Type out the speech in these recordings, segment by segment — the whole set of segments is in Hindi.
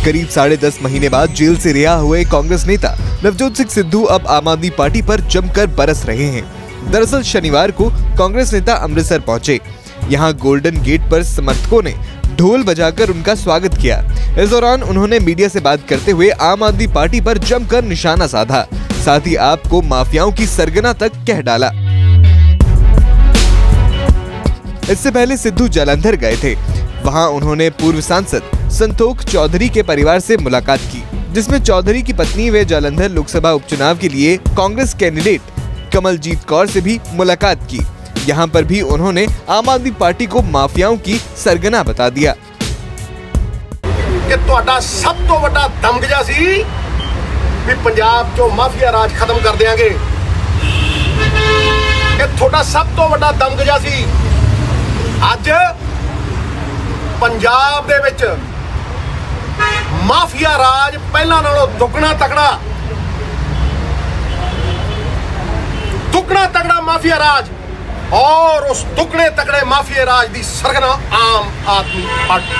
करीब 10.5 महीने बाद जेल से रिहा हुए कांग्रेस नेता नवजोत सिंह सिद्धू अब आम आदमी पार्टी पर जमकर बरस रहे हैं। दरअसल शनिवार को कांग्रेस नेता अमृतसर पहुंचे। यहां गोल्डन गेट पर समर्थकों ने ढोल बजाकर उनका स्वागत किया। इस दौरान उन्होंने मीडिया से बात करते हुए आम आदमी पार्टी पर जमकर निशाना साधा, साथ ही आपको माफियाओं की सरगना तक कह डाला। इससे पहले सिद्धू जालंधर गए थे। वहां उन्होंने पूर्व सांसद संतोख चौधरी के परिवार से मुलाकात की, जिसमें चौधरी की पत्नी व जालंधर लोकसभा उपचुनाव के लिए कांग्रेस कैंडिडेट कमलजीत कौर से भी मुलाकात की। यहां पर भी उन्होंने आम आदमी पार्टी को माफियाओं की सरगना बता दिया कि तुहाडा सब तो बड़ा दमगजा सी भी पंजाब चो माफिया राज खत्म कर देंगे। ये थोड़ा सब तो बड़ा दमगजा सी। ਅੱਜ ਪੰਜਾਬ ਦੇ ਵਿੱਚ ਮਾਫੀਆ ਰਾਜ ਪਹਿਲਾਂ ਨਾਲੋਂ ਦੁੱਗਣਾ ਤਗੜਾ ਮਾਫੀਆ ਰਾਜ और उस दुगने तगड़े माफिया राज दी सरगना आम आदमी पार्टी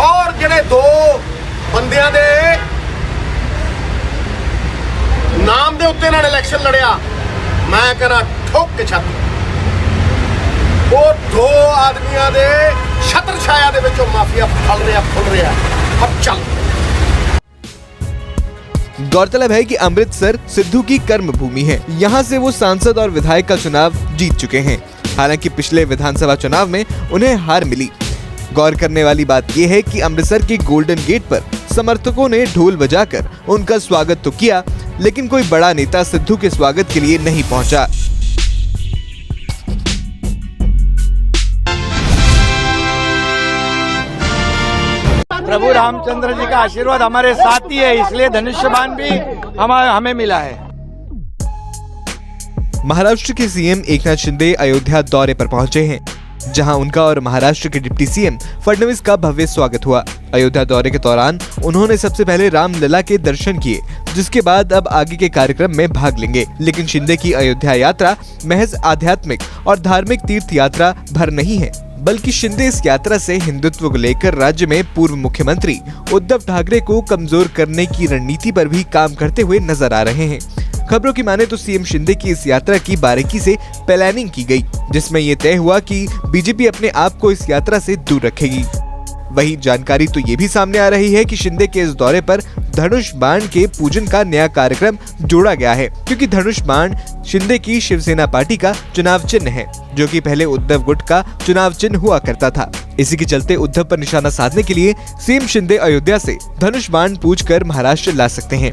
और ਜਿਹੜੇ ਦੋ ਬੰਦਿਆਂ ਦੇ ਨਾਮ ਦੇ ਉੱਤੇ ਇਹਨਾਂ ਨੇ ਇਲੈਕਸ਼ਨ ਲੜਿਆ, मैं कहना ठोक के छाती वो दो आदमियों दे छत्र छाया दे विचों माफिया फल रहा अब चल। गौरतलब है कि अमृतसर सिद्धू की कर्म भूमि है। यहाँ से वो सांसद और विधायक का चुनाव जीत चुके हैं। हालांकि पिछले विधानसभा चुनाव में उन्हें हार मिली। गौर करने वाली बात यह है कि अमृतसर के गोल्डन गेट पर समर्थकों ने ढोल बजाकर उनका स्वागत तो किया, लेकिन कोई बड़ा नेता सिद्धू के स्वागत के लिए नहीं पहुंचा। प्रभु रामचंद्र जी का आशीर्वाद हमारे साथ ही है, इसलिए धनुष्यबाण भी हमें मिला है। महाराष्ट्र के सीएम एकनाथ शिंदे अयोध्या दौरे पर पहुंचे हैं, जहां उनका और महाराष्ट्र के डिप्टी सीएम फडणवीस का भव्य स्वागत हुआ। अयोध्या दौरे के दौरान उन्होंने सबसे पहले रामलला के दर्शन किए, जिसके बाद अब आगे के कार्यक्रम में भाग लेंगे। लेकिन शिंदे की अयोध्या यात्रा महज आध्यात्मिक और धार्मिक तीर्थ यात्रा भर नहीं है, बल्कि शिंदे इस यात्रा से हिंदुत्व को लेकर राज्य में पूर्व मुख्यमंत्री उद्धव ठाकरे को कमजोर करने की रणनीति पर भी काम करते हुए नजर आ रहे हैं। खबरों की माने तो सीएम शिंदे की इस यात्रा की बारीकी से प्लानिंग की गई, जिसमें ये तय हुआ कि बीजेपी अपने आप को इस यात्रा से दूर रखेगी। वहीं जानकारी तो ये भी सामने आ रही है कि शिंदे के इस दौरे पर धनुष बाण के पूजन का नया कार्यक्रम जोड़ा गया है, क्योंकि धनुष बाण शिंदे की शिवसेना पार्टी का चुनाव चिन्ह है, जो कि पहले उद्धव गुट का चुनाव चिन्ह हुआ करता था। इसी के चलते उद्धव पर निशाना साधने के लिए सीएम शिंदे अयोध्या से धनुष बाण पूजकर महाराष्ट्र ला सकते हैं।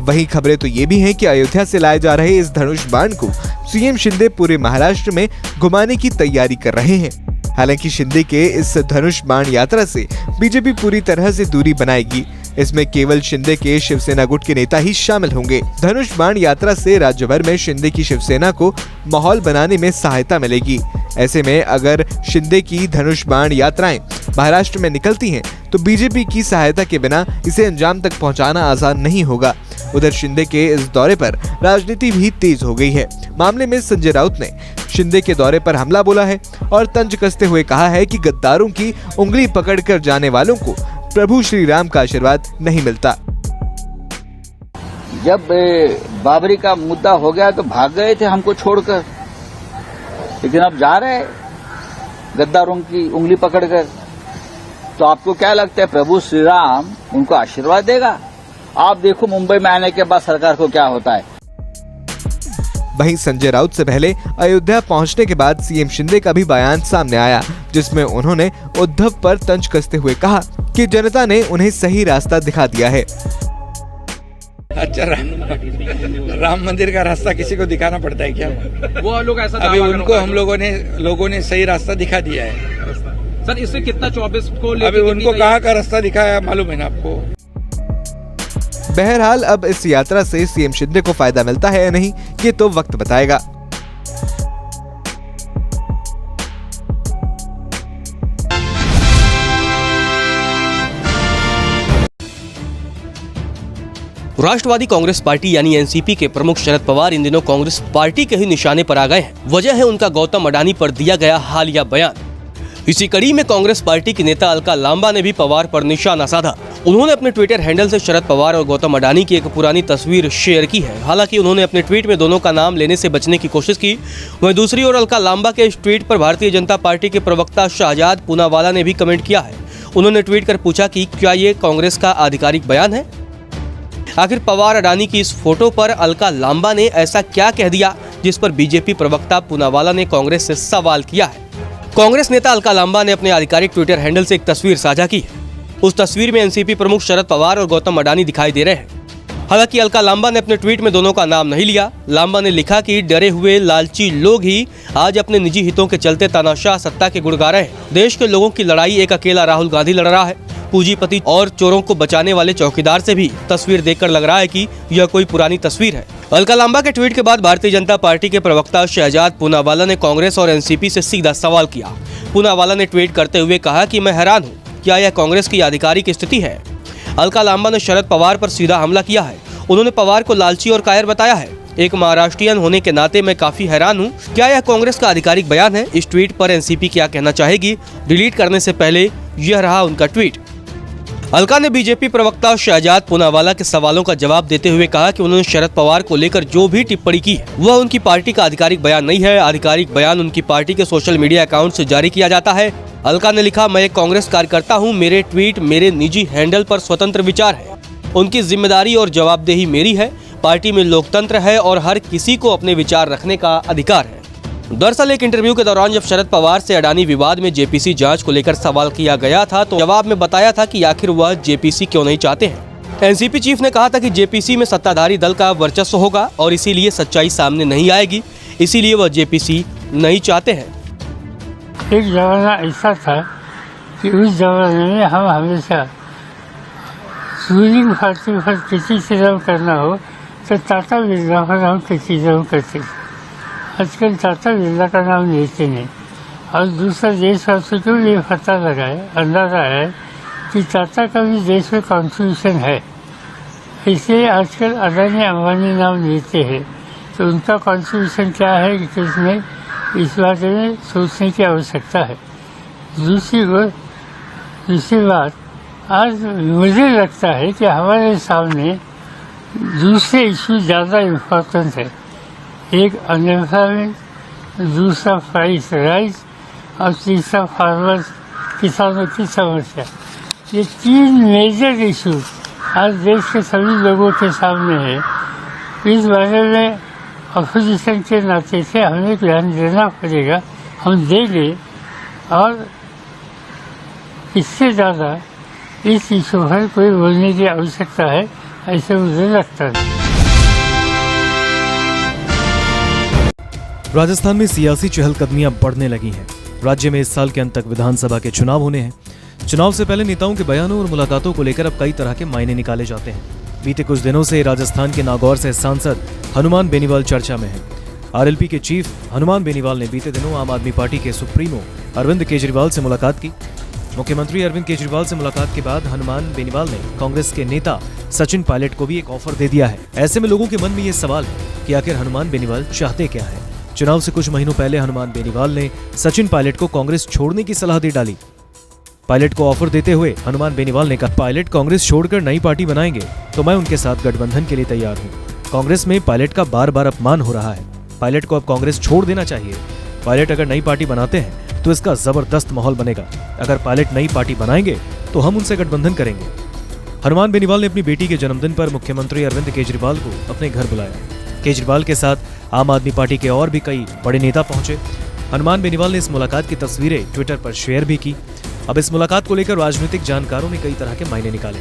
वहीं खबरें तो ये भी हैं कि अयोध्या से लाए जा रहे इस धनुष बाण को सीएम शिंदे पूरे महाराष्ट्र में घुमाने की तैयारी कर रहे हैं। हालांकि शिंदे के इस धनुष बाण यात्रा से बीजेपी पूरी तरह से दूरी बनाएगी। इसमें केवल शिंदे के शिवसेना गुट के नेता ही शामिल होंगे। धनुष बाण यात्रा से राज्य भर में शिंदे की शिवसेना को माहौल बनाने में सहायता मिलेगी। ऐसे में अगर शिंदे की धनुष बाण यात्राएं महाराष्ट्र में निकलती हैं, तो बीजेपी की सहायता के बिना इसे अंजाम तक पहुंचाना आसान नहीं होगा। उधर शिंदे के इस दौरे पर राजनीति भी तेज हो गई है। मामले में संजय राउत ने शिंदे के दौरे पर हमला बोला है और तंज कसते हुए कहा है कि गद्दारों की उंगली पकड़कर जाने वालों को प्रभु श्री राम का आशीर्वाद नहीं मिलता। जब बाबरी का मुद्दा हो गया तो भाग गए थे हमको छोड़कर, लेकिन अब जा रहे गद्दारों की उंगली पकड़कर। तो आपको क्या लगता है प्रभु श्री राम उनको आशीर्वाद देगा? आप देखो मुंबई में आने के बाद सरकार को क्या होता है। वहीं संजय राउत से पहले अयोध्या पहुंचने के बाद सीएम शिंदे का भी बयान सामने आया, जिसमें उन्होंने उद्धव पर तंज कसते हुए कहा कि जनता ने उन्हें सही रास्ता दिखा दिया है। अच्छा, राम मंदिर का रास्ता किसी को दिखाना पड़ता है क्या? वो लोग ऐसा अभी उनको हम लोगों ने सही रास्ता दिखा दिया है। सर इससे कितना 24 को अभी उनको कहाँ का रास्ता दिखाया मालूम है ना आपको? बहरहाल अब इस यात्रा से सीएम शिंदे को फायदा मिलता है या नहीं, ये तो वक्त बताएगा। राष्ट्रवादी कांग्रेस पार्टी यानी एनसीपी के प्रमुख शरद पवार इन दिनों कांग्रेस पार्टी के ही निशाने पर आ गए हैं। वजह है उनका गौतम अडानी पर दिया गया हालिया बयान। इसी कड़ी में कांग्रेस पार्टी की नेता अलका लांबा ने भी पवार पर निशाना साधा। उन्होंने अपने ट्विटर हैंडल से शरद पवार और गौतम अडानी की एक पुरानी तस्वीर शेयर की है। हालांकि उन्होंने अपने ट्वीट में दोनों का नाम लेने से बचने की कोशिश की। वहीं दूसरी ओर अलका लांबा के इस ट्वीट पर भारतीय जनता पार्टी के प्रवक्ता शाहजाद पूनावाला ने भी कमेंट किया है। उन्होंने ट्वीट कर पूछा कि क्या ये कांग्रेस का आधिकारिक बयान है। आखिर पवार अडानी की इस फोटो पर अलका लांबा ने ऐसा क्या कह दिया जिस पर बीजेपी प्रवक्ता पूनावाला ने कांग्रेस से सवाल किया है। कांग्रेस नेता अलका लांबा ने अपने आधिकारिक ट्विटर हैंडल से एक तस्वीर साझा की है। उस तस्वीर में एनसीपी प्रमुख शरद पवार और गौतम अडानी दिखाई दे रहे हैं। हालांकि अलका लांबा ने अपने ट्वीट में दोनों का नाम नहीं लिया। लांबा ने लिखा कि डरे हुए लालची लोग ही आज अपने निजी हितों के चलते तानाशाह सत्ता के गुण गा रहे हैं। देश के लोगों की लड़ाई एक अकेला राहुल गांधी लड़ रहा है। पूंजीपति और चोरों को बचाने वाले चौकीदार से भी तस्वीर देखकर लग रहा है कि यह कोई पुरानी तस्वीर है। अलका लांबा के ट्वीट के बाद भारतीय जनता पार्टी के प्रवक्ता शहजाद पूनावाला ने कांग्रेस और एनसीपी से सीधा सवाल किया। पूनावाला ने ट्वीट करते हुए कहा कि मैं हैरान हूँ, क्या यह कांग्रेस की आधिकारिक स्थिति है। अलका लांबा ने शरद पवार पर सीधा हमला किया है। उन्होंने पवार को लालची और कायर बताया है। एक महाराष्ट्रियन होने के नाते मैं काफी हैरान हूँ, क्या यह कांग्रेस का आधिकारिक बयान है। इस ट्वीट पर एनसीपी क्या कहना चाहेगी, डिलीट करने से पहले यह रहा उनका ट्वीट। अलका ने बीजेपी प्रवक्ता शहजाद पूनावाला के सवालों का जवाब देते हुए कहा कि उन्होंने शरद पवार को लेकर जो भी टिप्पणी की वह उनकी पार्टी का आधिकारिक बयान नहीं है। आधिकारिक बयान उनकी पार्टी के सोशल मीडिया अकाउंट से जारी किया जाता है। अलका ने लिखा, मैं एक कांग्रेस कार्यकर्ता हूं, मेरे ट्वीट मेरे निजी हैंडल पर स्वतंत्र विचार है। उनकी जिम्मेदारी और जवाबदेही मेरी है। पार्टी में लोकतंत्र है और हर किसी को अपने विचार रखने का अधिकार है। दरअसल एक इंटरव्यू के दौरान जब शरद पवार से अडानी विवाद में जेपीसी जांच को लेकर सवाल किया गया था तो जवाब में बताया था कि आखिर वह जेपीसी क्यों नहीं चाहते हैं। एनसीपी चीफ ने कहा था कि जेपीसी में सत्ताधारी दल का वर्चस्व होगा और इसीलिए सच्चाई सामने नहीं आएगी, इसीलिए वह जेपीसी नहीं चाहते हैं। एक जमाना ऐसा था कि उस जमाने में हम हमेशा रूलिंग पार्टी पर क्रिटिसिज्म करना हो तो टाटा बिरला पर हम क्रिटिसिज्म करते थे। आजकल टाटा बिरला का नाम लेते नहीं। और दूसरा देशवासी को ये पता लगाए, अंदाजा है कि टाटा का भी देश में कॉन्ट्रीब्यूशन है, इसलिए आजकल अडानी अंबानी नाम लेते हैं। तो उनका कॉन्ट्रीब्यूशन क्या है कि इसमें इस बारे में सोचने की आवश्यकता है। दूसरी बात, आज मुझे लगता है कि हमारे सामने दूसरे इशू ज़्यादा इम्पोर्टेंट है। एक अनएम्प्लॉयमेंट, दूसरा प्राइस राइज और तीसरा फार्मर्स किसानों की समस्या। ये तीन मेजर इशू आज देश के सभी लोगों के सामने है। इस बारे में अपोजिशन के नाते से हमें ध्यान देना पड़ेगा, हम देंगे। और इससे ज़्यादा इस इशू पर कोई बोलने की आवश्यकता है, ऐसे मुझे लगता है। राजस्थान में सियासी चहलकदमियां बढ़ने लगी हैं। राज्य में इस साल के अंत तक विधानसभा के चुनाव होने हैं। चुनाव से पहले नेताओं के बयानों और मुलाकातों को लेकर अब कई तरह के मायने निकाले जाते हैं। बीते कुछ दिनों से राजस्थान के नागौर से सांसद हनुमान बेनीवाल चर्चा में हैं। आरएलपी के चीफ हनुमान बेनीवाल ने बीते दिनों आम आदमी पार्टी के सुप्रीमो अरविंद केजरीवाल से मुलाकात की। मुख्यमंत्री अरविंद केजरीवाल से मुलाकात के बाद हनुमान बेनीवाल ने कांग्रेस के नेता सचिन पायलट को भी एक ऑफर दे दिया है। ऐसे में लोगों के मन में ये सवाल है कि आखिर हनुमान बेनीवाल चाहते क्या है। चुनाव से कुछ महीनों पहले हनुमान बेनीवाल ने सचिन पायलट को कांग्रेस छोड़ने की सलाह दे डाली। पायलट को ऑफर देते हुए हनुमान बेनीवाल ने कहा, पायलट कांग्रेस छोड़कर नई पार्टी बनाएंगे तो मैं उनके साथ गठबंधन के लिए तैयार हूँ। कांग्रेस में पायलट का बार बार अपमान हो रहा है। पायलट को अब कांग्रेस छोड़ देना चाहिए। पायलट अगर नई पार्टी बनाते हैं तो इसका जबरदस्त माहौल बनेगा। अगर पायलट नई पार्टी बनाएंगे तो हम उनसे गठबंधन करेंगे। हनुमान बेनीवाल ने अपनी बेटी के जन्मदिन पर मुख्यमंत्री अरविंद केजरीवाल को अपने घर बुलाया। केजरीवाल के साथ आम आदमी पार्टी के और भी कई बड़े नेता पहुंचे। हनुमान बेनीवाल ने इस मुलाकात की तस्वीरें ट्विटर पर शेयर भी की। अब इस मुलाकात को लेकर राजनीतिक जानकारों ने कई तरह के मायने निकाले।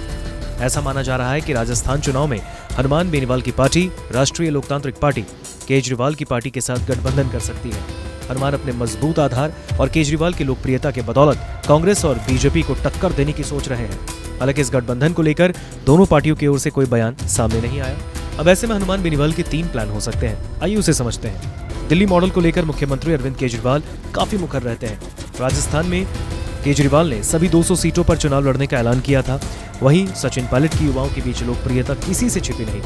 ऐसा माना जा रहा है कि राजस्थान चुनाव में हनुमान बेनीवाल की पार्टी राष्ट्रीय लोकतांत्रिक पार्टी केजरीवाल की पार्टी के साथ गठबंधन कर सकती है। हनुमान अपने मजबूत आधार और केजरीवाल की लोकप्रियता के बदौलत कांग्रेस और बीजेपी को टक्कर देने की सोच रहे हैं। हालांकि इस गठबंधन को लेकर दोनों पार्टियों की ओर से कोई बयान सामने नहीं आया। अब ऐसे में हनुमान बेनीवाल के 3 प्लान हो सकते हैं। आइए उसे समझते हैं। दिल्ली मॉडल को लेकर मुख्यमंत्री अरविंद केजरीवाल काफी मुखर रहते हैं। राजस्थान में केजरीवाल ने सभी 200 सीटों पर चुनाव लड़ने का ऐलान किया था। वहीं सचिन पायलट की युवाओं के बीच लोकप्रियता किसी से छिपी नहीं।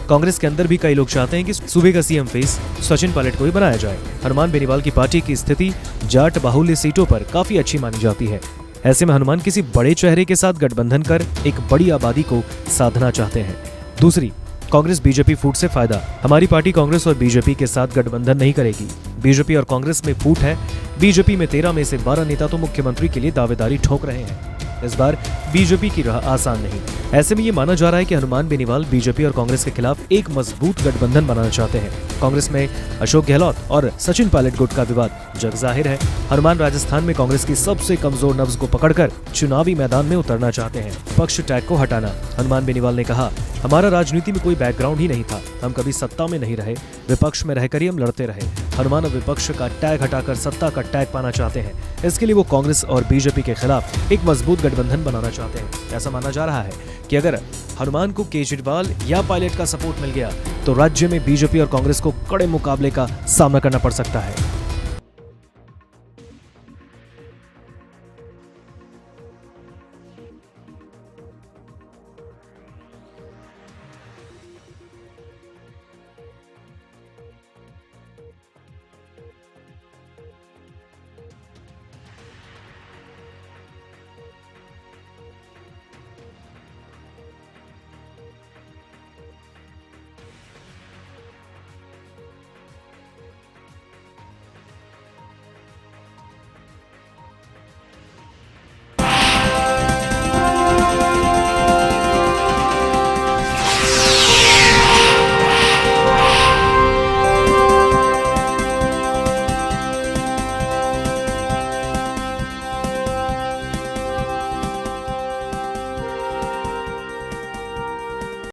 कांग्रेस के अंदर भी कई लोग चाहते हैं कि सूबे का सीएम फेस सचिन पायलट को ही बनाया जाए। हनुमान बेनीवाल की पार्टी की स्थिति जाट बाहुल्य सीटों पर काफी अच्छी मानी जाती है। ऐसे में हनुमान किसी बड़े चेहरे के साथ गठबंधन कर एक बड़ी आबादी को साधना चाहते हैं। दूसरी, कांग्रेस बीजेपी फूट से फायदा। हमारी पार्टी कांग्रेस और बीजेपी के साथ गठबंधन नहीं करेगी। बीजेपी और कांग्रेस में फूट है। बीजेपी में 13 में से 12 नेता तो मुख्यमंत्री के लिए दावेदारी ठोक रहे हैं। इस बार बीजेपी की राह आसान नहीं। ऐसे में ये माना जा रहा है कि हनुमान बेनीवाल बीजेपी और कांग्रेस के खिलाफ एक मजबूत गठबंधन बनाना चाहते हैं। कांग्रेस में अशोक गहलोत और सचिन पायलट गुट का विवाद जग जाहिर है। हनुमान राजस्थान में कांग्रेस की सबसे कमजोर नब्ज को पकड़कर चुनावी मैदान में उतरना चाहते हैं। पक्ष टैग को हटाना। हनुमान बेनीवाल ने कहा, हमारा राजनीति में कोई बैकग्राउंड ही नहीं था। हम कभी सत्ता में नहीं रहे, विपक्ष में रहकर ही हम लड़ते रहे। हनुमान अब विपक्ष का टैग हटाकर सत्ता का टैग पाना चाहते हैं। इसके लिए वो कांग्रेस और बीजेपी के खिलाफ एक मजबूत गठबंधन बनाना चाहते हैं। ऐसा माना जा रहा है कि अगर हनुमान को केजरीवाल या पायलट का सपोर्ट मिल गया तो राज्य में बीजेपी और कांग्रेस को कड़े मुकाबले का सामना करना पड़ सकता है।